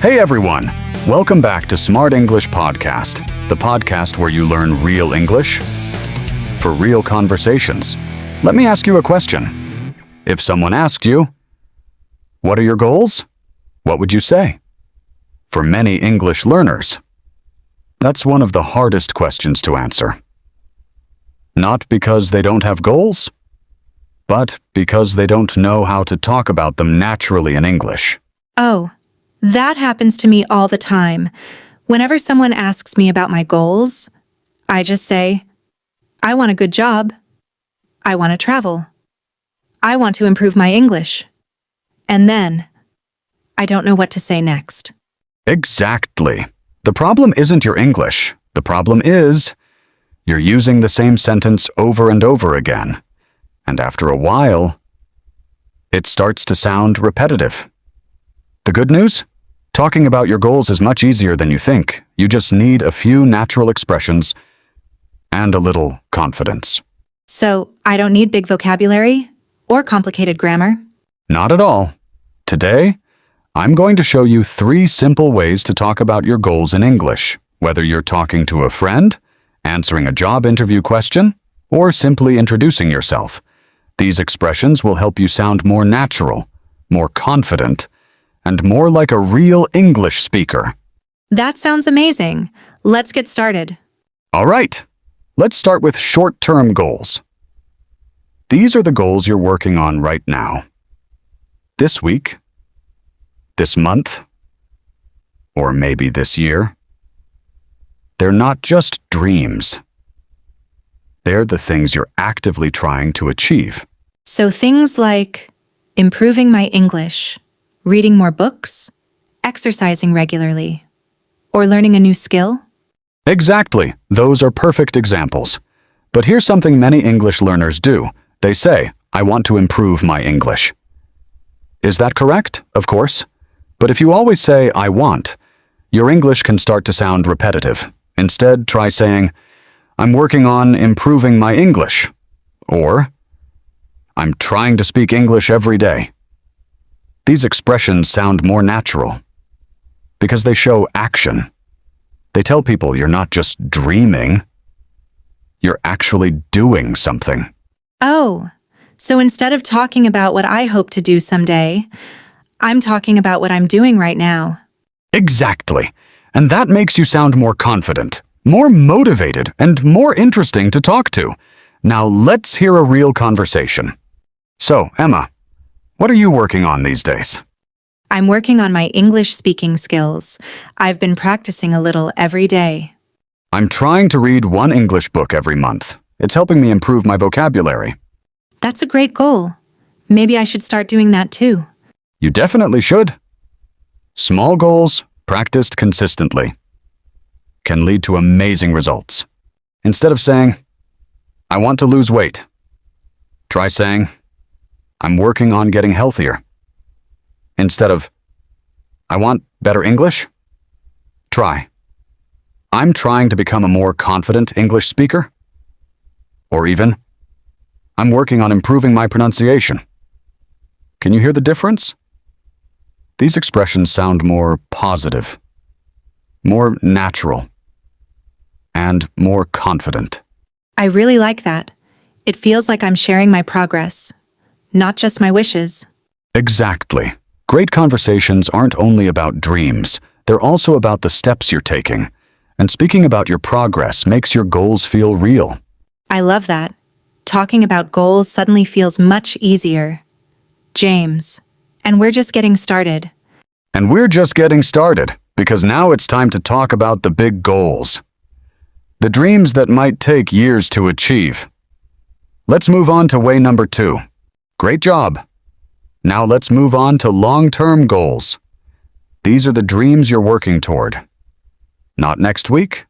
Hey everyone! Welcome back to Smart English Podcast, the podcast where you learn real English for real conversations. Let me ask you a question. If someone asked you, "What are your goals?" What would you say? For many English learners, that's one of the hardest questions to answer. Not because they don't have goals, but because they don't know how to talk about them naturally in English. Oh, that happens to me all the time. Whenever someone asks me about my goals, I just say, I want a good job. I want to travel. I want to improve my English. And then, I don't know what to say next. Exactly. The problem isn't your English. The problem is you're using the same sentence over and over again. And after a while, it starts to sound repetitive. The good news? Talking about your goals is much easier than you think. You just need a few natural expressions and a little confidence. So, I don't need big vocabulary or complicated grammar? Not at all. Today, I'm going to show you 3 simple ways to talk about your goals in English, whether you're talking to a friend, answering a job interview question, or simply introducing yourself. These expressions will help you sound more natural, more confident, and more like a real English speaker. That sounds amazing. Let's get started. All right, let's start with short-term goals. These are the goals you're working on right now. This week, this month, or maybe this year. They're not just dreams. They're the things you're actively trying to achieve. So things like improving my English, reading more books, exercising regularly, or learning a new skill? Exactly. Those are perfect examples. But here's something many English learners do. They say, I want to improve my English. Is that correct? Of course. But if you always say, I want, your English can start to sound repetitive. Instead, try saying, I'm working on improving my English. Or, I'm trying to speak English every day. These expressions sound more natural because they show action. They tell people you're not just dreaming, you're actually doing something. Oh, so instead of talking about what I hope to do someday, I'm talking about what I'm doing right now. Exactly. And that makes you sound more confident, more motivated, and more interesting to talk to. Now let's hear a real conversation. So, Emma, what are you working on these days? I'm working on my English speaking skills. I've been practicing a little every day. I'm trying to read 1 English book every month. It's helping me improve my vocabulary. That's a great goal. Maybe I should start doing that too. You definitely should. Small goals, practiced consistently, can lead to amazing results. Instead of saying, I want to lose weight, try saying, I'm working on getting healthier. Instead of, I want better English, try, I'm trying to become a more confident English speaker. Or even, I'm working on improving my pronunciation. Can you hear the difference? These expressions sound more positive, more natural, and more confident. I really like that. It feels like I'm sharing my progress, not just my wishes. Exactly. Great conversations aren't only about dreams, they're also about the steps you're taking. And speaking about your progress makes your goals feel real. I love that. Talking about goals suddenly feels much easier. James, and we're just getting started. And we're just getting started, because now it's time to talk about the big goals. The dreams that might take years to achieve. Let's move on to way number 2. Great job. Now let's move on to long-term goals. These are the dreams you're working toward. Not next week,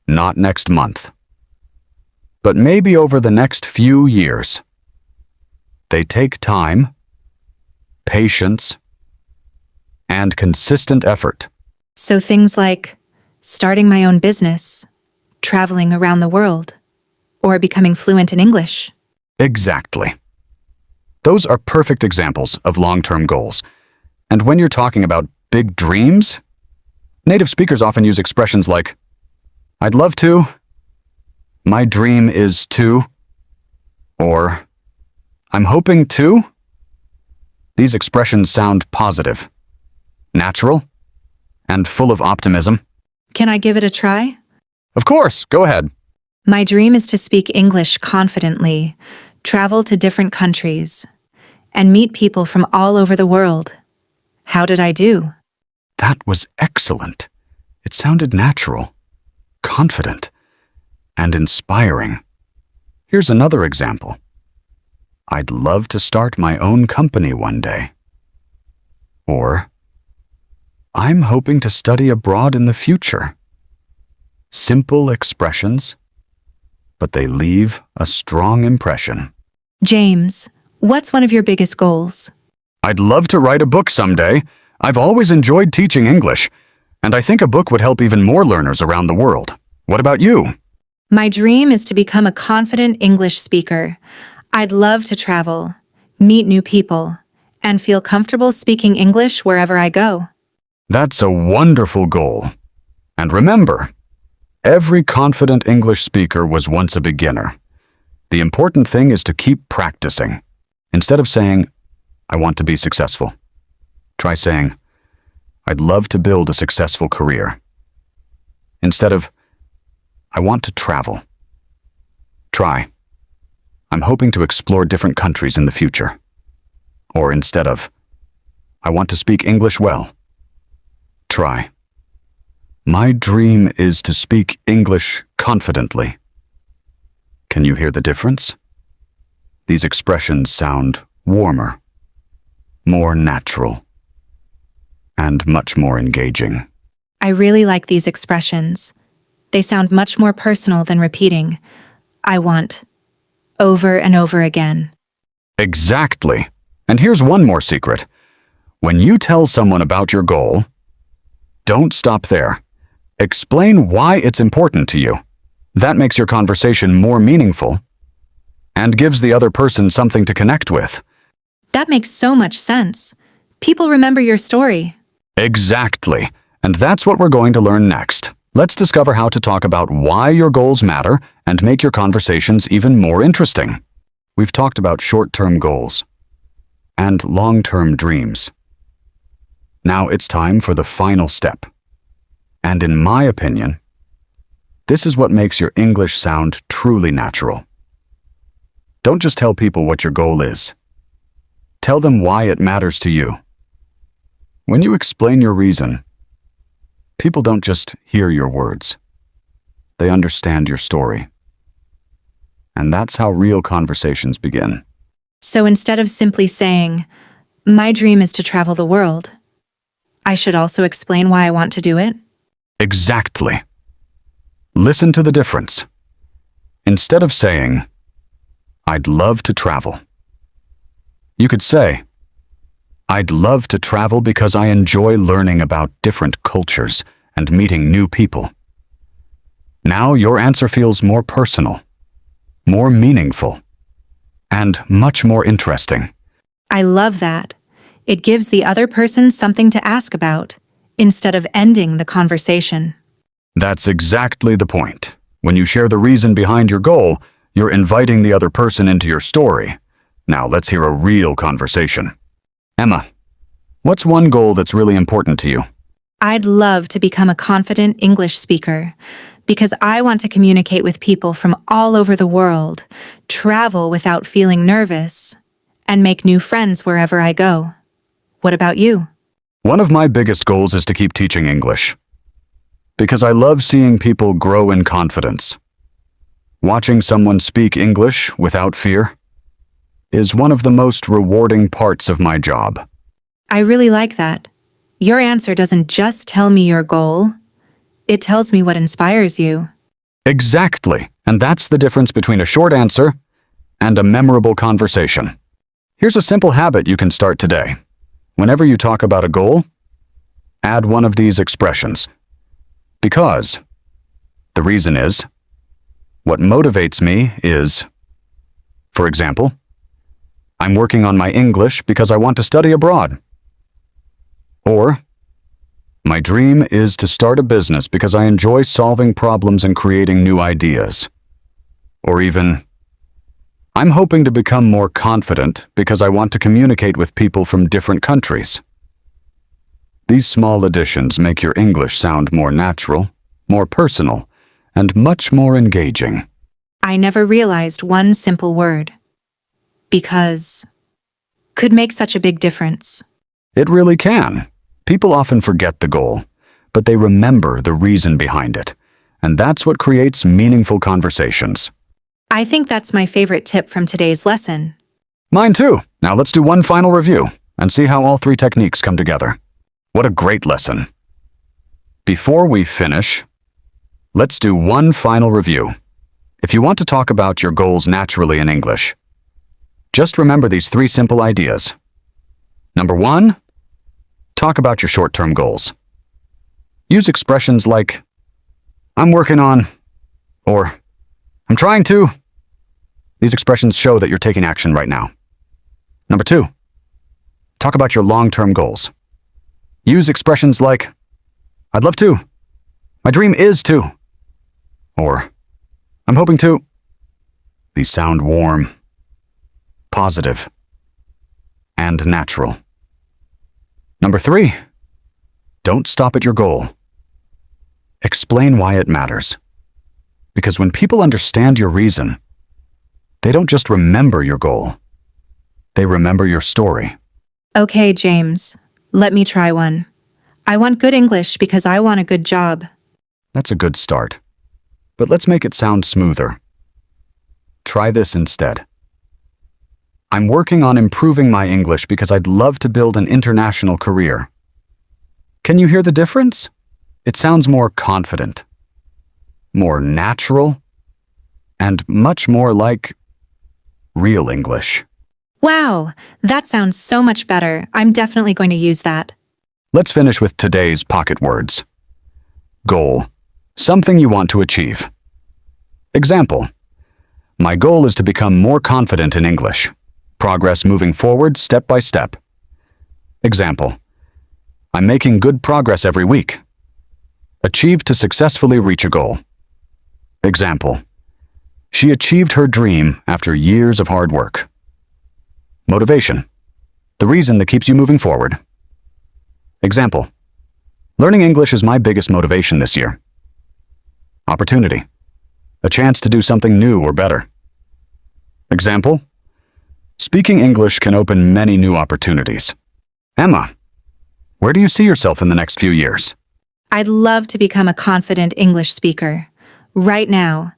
not next month, but maybe over the next few years. They take time, patience, and consistent effort. So things like starting my own business, traveling around the world, or becoming fluent in English. Exactly. Those are perfect examples of long-term goals. And when you're talking about big dreams? Native speakers often use expressions like, I'd love to, my dream is to, or I'm hoping to. These expressions sound positive, natural, and full of optimism. Can I give it a try? Of course, go ahead. My dream is to speak English confidently, travel to different countries, and meet people from all over the world. How did I do? That was excellent. It sounded natural, confident, and inspiring. Here's another example. I'd love to start my own company one day. Or, I'm hoping to study abroad in the future. Simple expressions, but they leave a strong impression. James, what's one of your biggest goals? I'd love to write a book someday. I've always enjoyed teaching English, and I think a book would help even more learners around the world. What about you? My dream is to become a confident English speaker. I'd love to travel, meet new people, and feel comfortable speaking English wherever I go. That's a wonderful goal. And remember, every confident English speaker was once a beginner. The important thing is to keep practicing. Instead of saying, I want to be successful, try saying, I'd love to build a successful career. Instead of, I want to travel, try, I'm hoping to explore different countries in the future. Or instead of, I want to speak English well, try, my dream is to speak English confidently. Can you hear the difference? These expressions sound warmer, more natural, and much more engaging. I really like these expressions. They sound much more personal than repeating, I want, over and over again. Exactly. And here's one more secret. When you tell someone about your goal, don't stop there. Explain why it's important to you. That makes your conversation more meaningful and gives the other person something to connect with. That makes so much sense. People remember your story. Exactly. And that's what we're going to learn next. Let's discover how to talk about why your goals matter and make your conversations even more interesting. We've talked about short-term goals and long-term dreams. Now it's time for the final step. And in my opinion, this is what makes your English sound truly natural. Don't just tell people what your goal is. Tell them why it matters to you. When you explain your reason, people don't just hear your words. They understand your story. And that's how real conversations begin. So instead of simply saying, my dream is to travel the world, I should also explain why I want to do it? Exactly. Listen to the difference. Instead of saying, I'd love to travel, you could say, I'd love to travel because I enjoy learning about different cultures and meeting new people. Now your answer feels more personal, more meaningful, and much more interesting. I love that. It gives the other person something to ask about, instead of ending the conversation. That's exactly the point. When you share the reason behind your goal, you're inviting the other person into your story. Now let's hear a real conversation. Emma, what's one goal that's really important to you? I'd love to become a confident English speaker because I want to communicate with people from all over the world, travel without feeling nervous, and make new friends wherever I go. What about you? One of my biggest goals is to keep teaching English, because I love seeing people grow in confidence. Watching someone speak English without fear is one of the most rewarding parts of my job. I really like that. Your answer doesn't just tell me your goal, it tells me what inspires you. Exactly, and that's the difference between a short answer and a memorable conversation. Here's a simple habit you can start today. Whenever you talk about a goal, add one of these expressions. Because. The reason is, what motivates me is, for example, I'm working on my English because I want to study abroad. Or, My dream is to start a business because I enjoy solving problems and creating new ideas. Or even, I'm hoping to become more confident because I want to communicate with people from different countries. These small additions make your English sound more natural, more personal, and much more engaging. I never realized one simple word, because, could make such a big difference. It really can. People often forget the goal, but they remember the reason behind it, and that's what creates meaningful conversations. I think that's my favorite tip from today's lesson. Mine too. Now let's do one final review and see how all three techniques come together. What a great lesson. Before we finish, let's do one final review. If you want to talk about your goals naturally in English, just remember these three simple ideas. Number 1, talk about your short-term goals. Use expressions like, I'm working on, or I'm trying to. These expressions show that you're taking action right now. Number 2, talk about your long-term goals. Use expressions like, I'd love to, my dream is to, or I'm hoping to. These sound warm, positive, and natural. Number 3, don't stop at your goal. Explain why it matters. Because when people understand your reason, they don't just remember your goal, they remember your story. Okay, James, let me try one. I want good English because I want a good job. That's a good start. But let's make it sound smoother. Try this instead. I'm working on improving my English because I'd love to build an international career. Can you hear the difference? It sounds more confident, more natural, and much more like real English. Wow, that sounds so much better. I'm definitely going to use that. Let's finish with today's pocket words. Goal, something you want to achieve. Example, my goal is to become more confident in English. Progress moving forward step by step. Example, I'm making good progress every week. Achieve to successfully reach a goal. Example, she achieved her dream after years of hard work. Motivation, the reason that keeps you moving forward. Example, learning English is my biggest motivation this year. Opportunity, a chance to do something new or better. Example, speaking English can open many new opportunities. Emma, where do you see yourself in the next few years? I'd love to become a confident English speaker. Right now,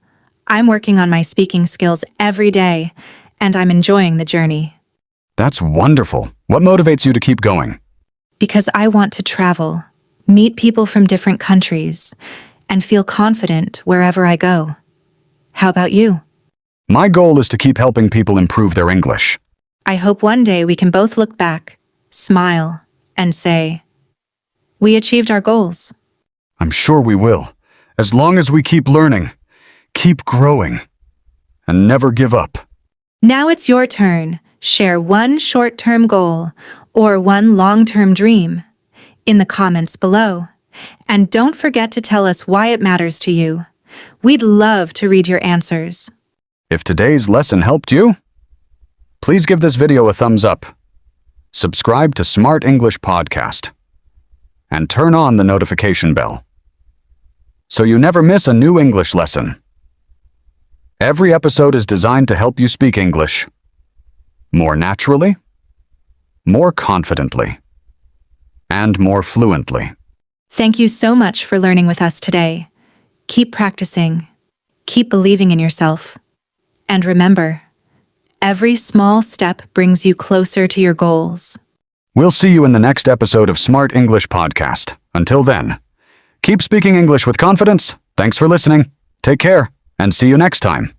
I'm working on my speaking skills every day, and I'm enjoying the journey. That's wonderful. What motivates you to keep going? Because I want to travel, meet people from different countries, and feel confident wherever I go. How about you? My goal is to keep helping people improve their English. I hope one day we can both look back, smile, and say, we achieved our goals. I'm sure we will, as long as we keep learning, keep growing, and never give up. Now it's your turn. Share one short-term goal or one long-term dream in the comments below. And don't forget to tell us why it matters to you. We'd love to read your answers. If today's lesson helped you, please give this video a thumbs up, subscribe to Smart English Podcast, and turn on the notification bell so you never miss a new English lesson. Every episode is designed to help you speak English more naturally, more confidently, and more fluently. Thank you so much for learning with us today. Keep practicing, keep believing in yourself, and remember, every small step brings you closer to your goals. We'll see you in the next episode of Smart English Podcast. Until then, keep speaking English with confidence. Thanks for listening. Take care, and see you next time.